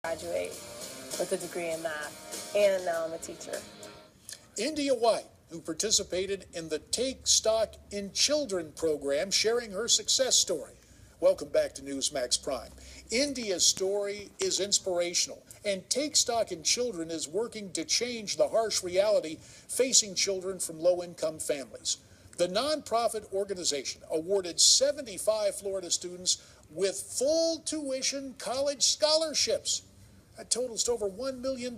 graduate with a degree in math, and now I'm a teacher. India White, who participated in the Take Stock in Children program, sharing her success story. Welcome back to Newsmax Prime. India's story is inspirational, and Take Stock in Children is working to change the harsh reality facing children from low-income families. The nonprofit organization awarded 75 Florida students with full tuition college scholarships. That totals to over $1 million.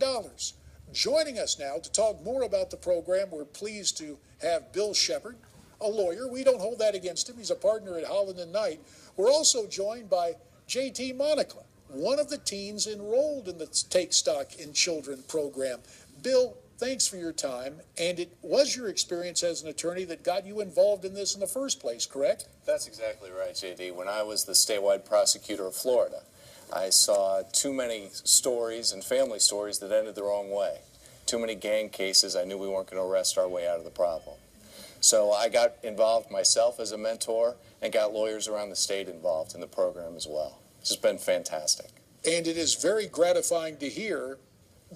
Joining us now to talk more about the program, we're pleased to have Bill Shepard, a lawyer. We don't hold that against him. He's a partner at Holland & Knight. We're also joined by J.T. Monecla, one of the teens enrolled in the Take Stock in Children program. Bill, thanks for your time, and it was your experience as an attorney that got you involved in this in the first place, correct? That's exactly right, J.D. When I was the statewide prosecutor of Florida, I saw too many stories and family stories that ended the wrong way. Too many gang cases. I knew we weren't going to arrest our way out of the problem. So I got involved myself as a mentor and got lawyers around the state involved in the program as well. It's just been fantastic. And it is very gratifying to hear,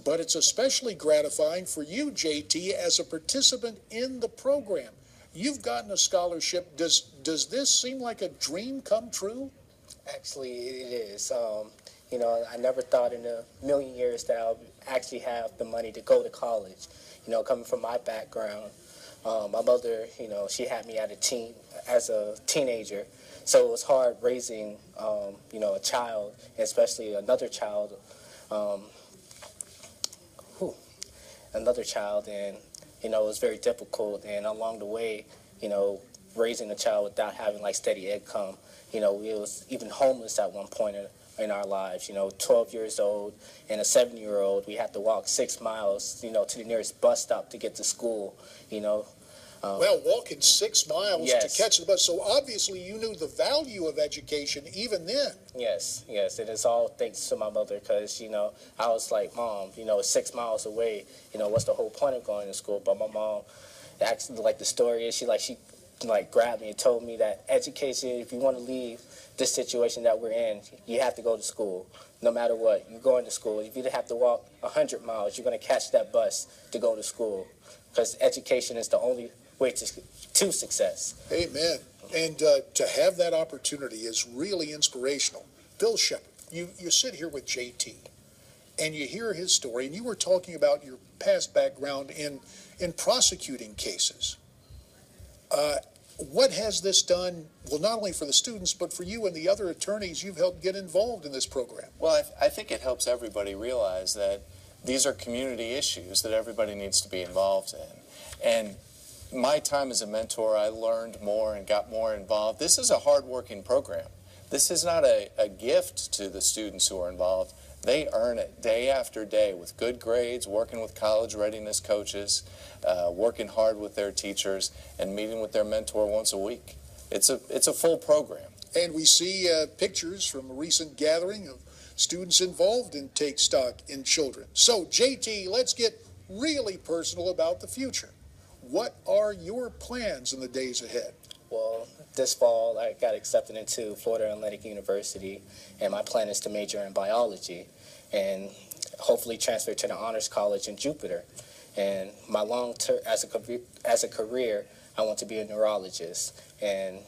but it's especially gratifying for you, JT, as a participant in the program. You've gotten a scholarship. Does this seem like a dream come true? Actually, it is. You know, I never thought in a million years that I would actually have the money to go to college. You know, coming from my background, my mother, you know, she had me as a teenager, so it was hard raising, you know, a child, especially another child, and you know, it was very difficult. And along the way, you know, raising a child without having like steady income, you know, we was even homeless at one point in our lives. You know, 12 years old and a 7-year-old, we had to walk 6 miles, you know, to the nearest bus stop to get to school, you know. Well, walking 6 miles yes. to catch the bus. So obviously you knew the value of education even then. Yes, yes. It is all thanks to my mother, because, you know, I was like, Mom, you know, 6 miles away, you know, what's the whole point of going to school? But my mom, actually, like the story is, she grabbed me and told me that education, if you want to leave this situation that we're in, you have to go to school. No matter what, you're going to school. If you have to walk 100 miles, you're going to catch that bus to go to school, because education is the only way to success. Amen. And to have that opportunity is really inspirational. Bill Shepard, you sit here with JT, and you hear his story, and you were talking about your past background in prosecuting cases. What has this done, well, not only for the students, but for you and the other attorneys you've helped get involved in this program? Well, I think it helps everybody realize that these are community issues that everybody needs to be involved in. And my time as a mentor, I learned more and got more involved. This is a hard-working program. This is not a gift to the students who are involved. They earn it day after day with good grades, working with college readiness coaches, working hard with their teachers, and meeting with their mentor once a week. It's a full program. And we see pictures from a recent gathering of students involved in Take Stock in Children. So, JT, let's get really personal about the future. What are your plans in the days ahead? Well, this fall, I got accepted into Florida Atlantic University, and my plan is to major in biology and hopefully transfer to the Honors College in Jupiter. And my long-term, as a career, I want to be a neurologist. And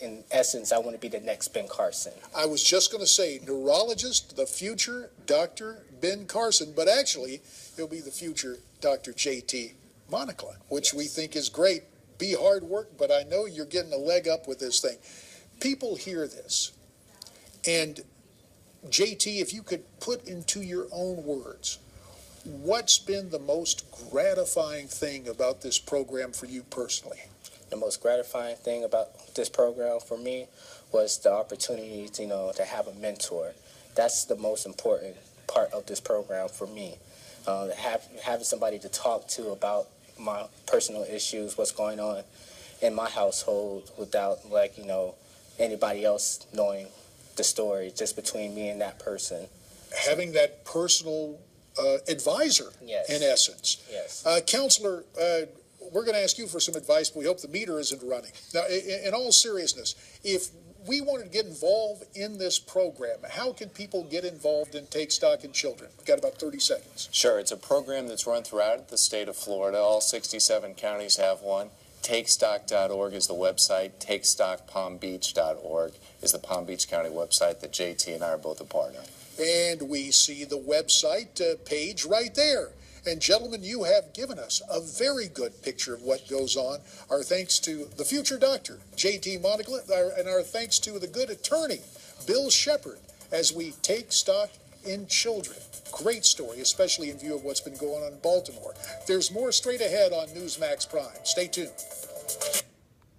in essence, I want to be the next Ben Carson. I was just going to say, neurologist, the future Dr. Ben Carson, but actually, he'll be the future Dr. J.T. Monecla, which we think is great. Be hard work, but I know you're getting a leg up with this thing. People hear this. And JT, if you could put into your own words, what's been the most gratifying thing about this program for you personally? The most gratifying thing about this program for me was the opportunity to, you know, to have a mentor. That's the most important part of this program for me. Having somebody to talk to about my personal issues, what's going on in my household, without, like, you know, anybody else knowing the story, just between me and that person. Having that personal advisor, yes. In essence. Yes. Counselor, we're going to ask you for some advice, but we hope the meter isn't running. Now, in all seriousness, if we wanted to get involved in this program. How can people get involved in Take Stock in Children? We've got about 30 seconds. Sure, it's a program that's run throughout the state of Florida. All 67 counties have one. TakeStock.org is the website. TakeStockPalmBeach.org is the Palm Beach County website that JT and I are both a part of. And we see the website page right there. And gentlemen, you have given us a very good picture of what goes on. Our thanks to the future doctor, JT Monecla, and our thanks to the good attorney, Bill Shepard, as we take stock in children. Great story, especially in view of what's been going on in Baltimore. There's more straight ahead on Newsmax Prime. Stay tuned.